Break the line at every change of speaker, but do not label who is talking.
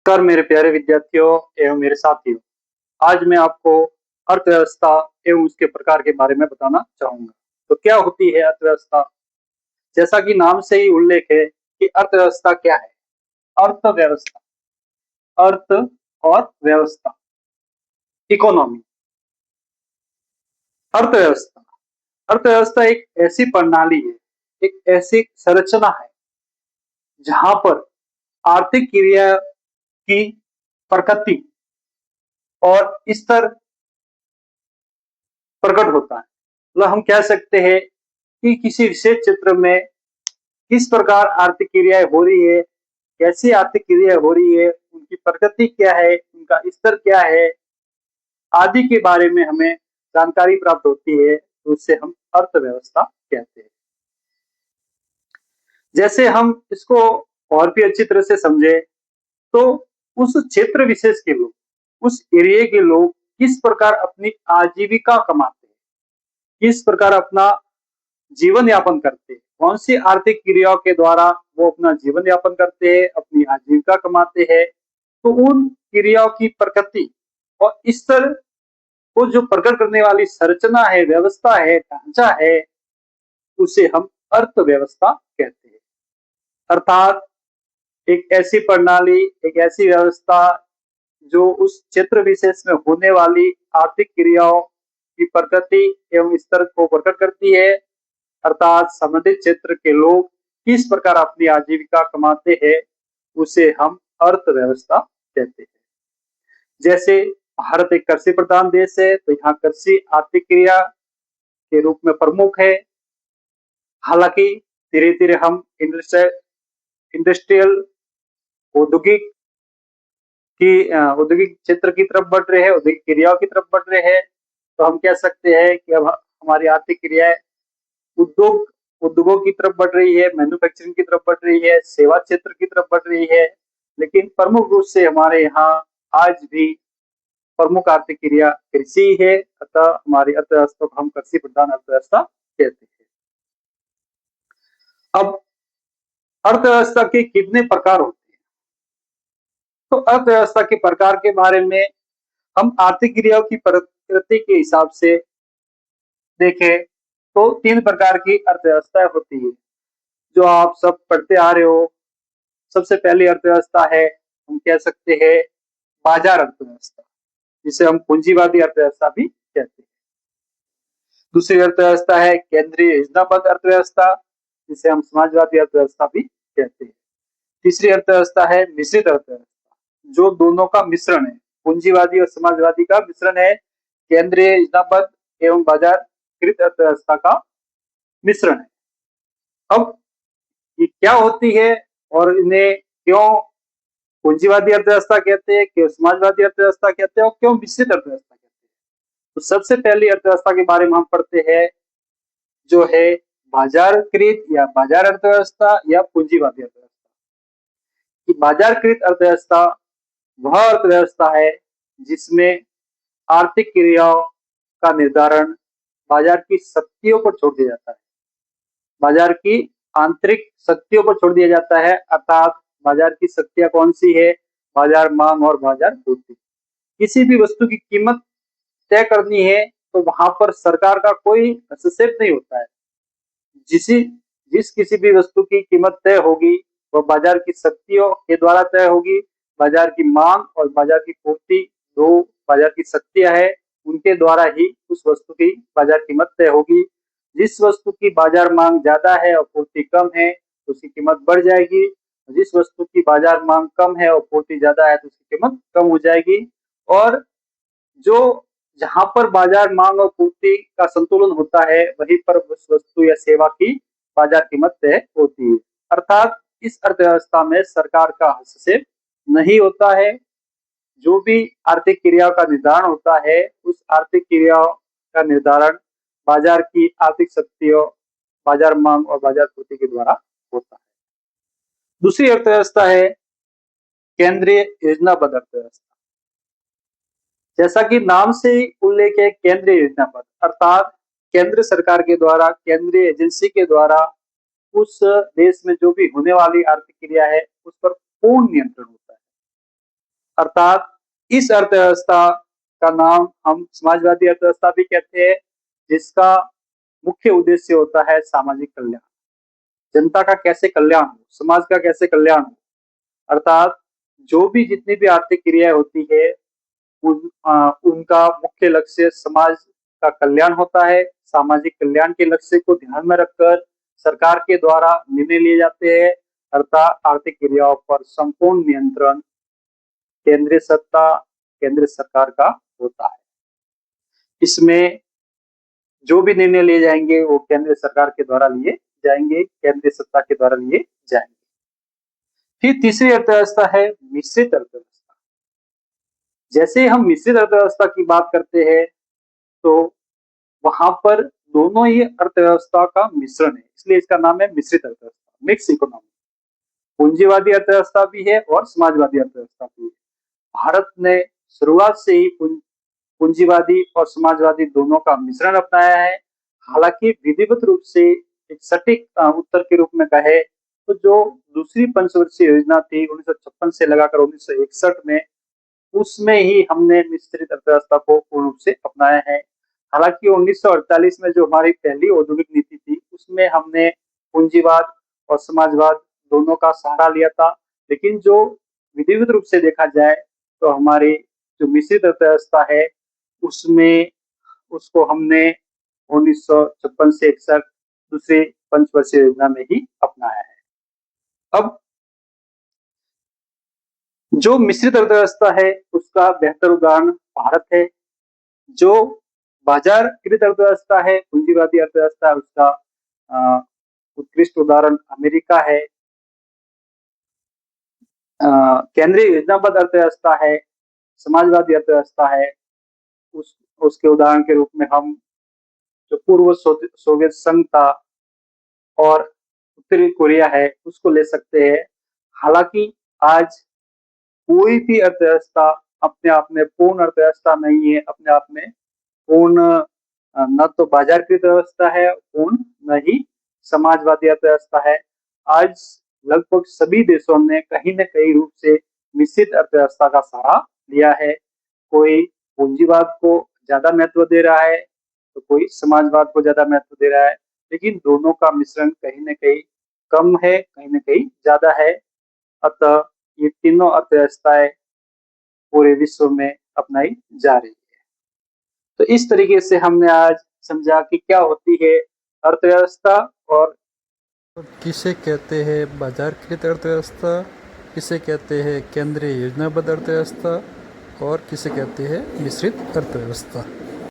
नमस्कार मेरे प्यारे विद्यार्थियों एवं मेरे साथियों। आज मैं आपको अर्थव्यवस्था एवं उसके प्रकार के बारे में बताना चाहूँगा। तो क्या होती है अर्थव्यवस्था? जैसा कि नाम से ही उल्लेख है कि अर्थव्यवस्था क्या है? अर्थव्यवस्था, अर्थ और व्यवस्था, इकोनॉमी। अर्थव्यवस्था, अर्थव्यवस्था एक ऐसी प्रणाली है, एक ऐसी संरचना है जहाँ पर आर्थिक क्रिया की प्रकृति और स्तर प्रकट होता है। मतलब हम कह सकते हैं कि किसी विशेष क्षेत्र में किस प्रकार आर्थिक क्रियाएं हो रही है, कैसी आर्थिक क्रिया हो रही है, उनकी प्रकृति क्या है, उनका स्तर क्या है, आदि के बारे में हमें जानकारी प्राप्त होती है, तो उससे हम अर्थव्यवस्था कहते हैं। जैसे हम इसको और भी अच्छी तरह से समझे तो उस क्षेत्र विशेष के लोग, उस एरिया के लोग किस प्रकार अपनी आजीविका कमाते हैं, किस प्रकार अपना जीवन यापन करते हैं, कौन सी आर्थिक क्रियाओं के द्वारा वो अपना जीवन यापन करते हैं, अपनी आजीविका कमाते हैं। तो उन क्रियाओं की प्रकृति और स्तर को जो प्रकट करने वाली संरचना है, व्यवस्था है, ढांचा है, उसे हम अर्थव्यवस्था कहते हैं। अर्थात एक ऐसी प्रणाली, एक ऐसी व्यवस्था जो उस क्षेत्र विशेष में होने वाली आर्थिक क्रियाओं की प्रकृति एवं स्तर को प्रकट करती है। अर्थात संबंधित क्षेत्र के लोग किस प्रकार अपनी आजीविका कमाते हैं, उसे हम अर्थव्यवस्था कहते हैं। जैसे भारत एक कृषि प्रधान देश है, तो यहाँ कृषि आर्थिक क्रिया के रूप में प्रमुख है। हालांकि धीरे धीरे हम इंडस्ट्रियल औद्योगिक औद्योगिक क्षेत्र की तरफ बढ़ रहे हैं, औद्योगिक क्रियाओं की तरफ बढ़ रहे हैं। तो हम कह सकते हैं कि अब हमारी आर्थिक क्रियाएं उद्योगों की तरफ बढ़ रही है, मैन्युफैक्चरिंग की तरफ बढ़ रही है, सेवा क्षेत्र की तरफ बढ़ रही है। लेकिन प्रमुख रूप से हमारे यहाँ आज भी प्रमुख आर्थिक क्रिया कृषि है। अतः हमारी अर्थव्यवस्था को हम कृषि प्रधान अर्थव्यवस्था कहते हैं। अब अर्थव्यवस्था के कितने प्रकार होते हैं? तो अर्थव्यवस्था के प्रकार के बारे में हम आर्थिक क्रियाओं की प्रकृति के हिसाब से देखें तो 3 प्रकार की अर्थव्यवस्था होती है, जो आप सब पढ़ते आ रहे हो। सबसे पहली अर्थव्यवस्था है, हम कह सकते हैं बाजार अर्थव्यवस्था, जिसे हम पूंजीवादी अर्थव्यवस्था भी कहते हैं। दूसरी अर्थव्यवस्था है केंद्रीय योजनाबद्ध अर्थव्यवस्था, जिसे हम समाजवादी अर्थव्यवस्था भी कहते हैं। तीसरी अर्थव्यवस्था है मिश्रित अर्थव्यवस्था, जो दोनों का मिश्रण है, पूंजीवादी और समाजवादी का मिश्रण है। केंद्रीय योजनाबद्ध एवं बाजारकृत अर्थव्यवस्था का मिश्रण है। अब ये क्या होती है और इन्हें क्यों पूंजीवादी अर्थव्यवस्था कहते हैं, क्यों समाजवादी अर्थव्यवस्था कहते हैं और क्यों मिश्रित अर्थव्यवस्था कहते हैं? तो सबसे पहली अर्थव्यवस्था के बारे में हम पढ़ते हैं, जो है बाजारकृत या बाजार अर्थव्यवस्था या पूंजीवादी अर्थव्यवस्था। कि बाजारकृत अर्थव्यवस्था वह अर्थव्यवस्था है जिसमें आर्थिक क्रियाओं का निर्धारण बाजार की शक्तियों पर छोड़ दिया जाता है। बाजार की आंतरिक शक्तियों पर छोड़ दिया जाता है। अर्थात बाजार की शक्तियां कौन सी है? बाजार मांग और बाजार पूर्ति। किसी भी वस्तु की कीमत तय करनी है तो वहां पर सरकार का कोई हस्तक्षेप नहीं होता है। जिस किसी भी वस्तु की कीमत तय होगी वह बाजार की शक्तियों के द्वारा तय होगी। बाजार की मांग और बाजार की पूर्ति, दो बाजार की शक्तियां है, उनके द्वारा ही उस वस्तु की बाजार कीमत तय होगी। जिस वस्तु की बाजार मांग ज्यादा है और पूर्ति कम है तो उसकी कीमत बढ़ जाएगी। जिस वस्तु की बाजार मांग कम है और पूर्ति ज्यादा है तो उसकी कीमत कम हो जाएगी। और जो जहां पर बाजार मांग और पूर्ति का संतुलन होता है वहीं पर उस वस्तु या सेवा की बाजार कीमत तय होती है। अर्थात इस अर्थव्यवस्था में सरकार का हस्तक्षेप नहीं होता है। जो भी आर्थिक क्रियाओं का निर्धारण होता है उस आर्थिक क्रियाओं का निर्धारण बाजार की आर्थिक शक्तियों, बाजार मांग और बाजार पूर्ति के द्वारा होता है। दूसरी अर्थव्यवस्था है केंद्रीय योजनाबद्ध अर्थव्यवस्था। जैसा कि नाम से ही उल्लेख है केंद्रीय योजनाबद्ध, अर्थात केंद्र सरकार के द्वारा, केंद्रीय एजेंसी के द्वारा उस देश में जो भी होने वाली आर्थिक क्रिया है उस पर पूर्ण नियंत्रण होता है। अर्थात इस अर्थव्यवस्था का नाम हम समाजवादी अर्थव्यवस्था भी कहते हैं, जिसका मुख्य उद्देश्य होता है सामाजिक कल्याण। जनता का कैसे कल्याण हो, समाज का कैसे कल्याण हो, अर्थात जो भी जितनी भी आर्थिक क्रियाएं होती है उनका मुख्य लक्ष्य समाज का कल्याण होता है। सामाजिक कल्याण के लक्ष्य को ध्यान में रखकर सरकार के द्वारा निर्णय लिए जाते हैं, अर्थात आर्थिक क्रियाओं पर संपूर्ण नियंत्रण केंद्रीय सत्ता, केंद्र सरकार का होता है। इसमें जो भी निर्णय लिए जाएंगे वो केंद्र सरकार के द्वारा लिए जाएंगे, केंद्रीय सत्ता के द्वारा लिए जाएंगे। फिर तीसरी अर्थव्यवस्था है मिश्रित अर्थव्यवस्था। जैसे हम मिश्रित अर्थव्यवस्था की बात करते हैं तो वहां पर दोनों ही अर्थव्यवस्था का मिश्रण है, इसलिए इसका नाम है मिश्रित अर्थव्यवस्था, मिक्स इकोनॉमी। पूंजीवादी अर्थव्यवस्था भी है और समाजवादी अर्थव्यवस्था भी है। भारत ने शुरुआत से ही पूंजीवादी और समाजवादी दोनों का मिश्रण अपनाया है। हालांकि विधिवत रूप से एक सटीक उत्तर के रूप में कहे तो जो दूसरी पंचवर्षीय योजना थी 1956 से लगाकर 1961 में, उसमें ही हमने मिश्रित अर्थव्यवस्था को पूर्ण रूप से अपनाया है। हालांकि 1948 में जो हमारी पहली औद्योगिक नीति थी उसमें हमने पूंजीवाद और समाजवाद दोनों का सहारा लिया था, लेकिन जो विधिवत रूप से देखा जाए तो हमारी जो मिश्रित अर्थव्यवस्था है उसमें उसको हमने 1956 से 61 दूसरी पंचवर्षीय योजना में ही अपनाया है। अब जो मिश्रित अर्थव्यवस्था है उसका बेहतर उदाहरण भारत है। जो बाजारकृत अर्थव्यवस्था है, पूंजीवादी अर्थव्यवस्था है, उसका उत्कृष्ट उदाहरण अमेरिका है। केंद्रीय योजनाबद्ध अर्थव्यवस्था है, समाजवादी अर्थव्यवस्था है। उसके उदाहरण के रूप में हम जो पूर्व सोवियत संघ था और उत्तरी कोरिया है उसको ले सकते हैं। हालांकि आज कोई भी अर्थव्यवस्था अपने आप में पूर्ण अर्थव्यवस्था नहीं है, अपने आप में पूर्ण न तो बाजारकृत व्यवस्था है, पूर्ण न ही समाजवादी अर्थव्यवस्था है। आज लगभग सभी देशों ने कहीं न कहीं रूप से मिश्रित अर्थव्यवस्था का सहारा लिया है। कोई पूंजीवाद को ज्यादा महत्व दे रहा है तो कोई समाजवाद को ज्यादा महत्व दे रहा है, लेकिन दोनों का मिश्रण कहीं न कहीं कम है, कहीं न कहीं ज्यादा है। अतः ये तीनों अर्थव्यवस्थाएं पूरे विश्व में अपनाई जा रही है। तो इस तरीके से हमने आज समझा कि क्या होती है अर्थव्यवस्था और
किसे कहते हैं बाजारकृत अर्थव्यवस्था, किसे कहते हैं केंद्रीय योजनाबद्ध अर्थव्यवस्था और किसे कहते हैं मिश्रित अर्थव्यवस्था।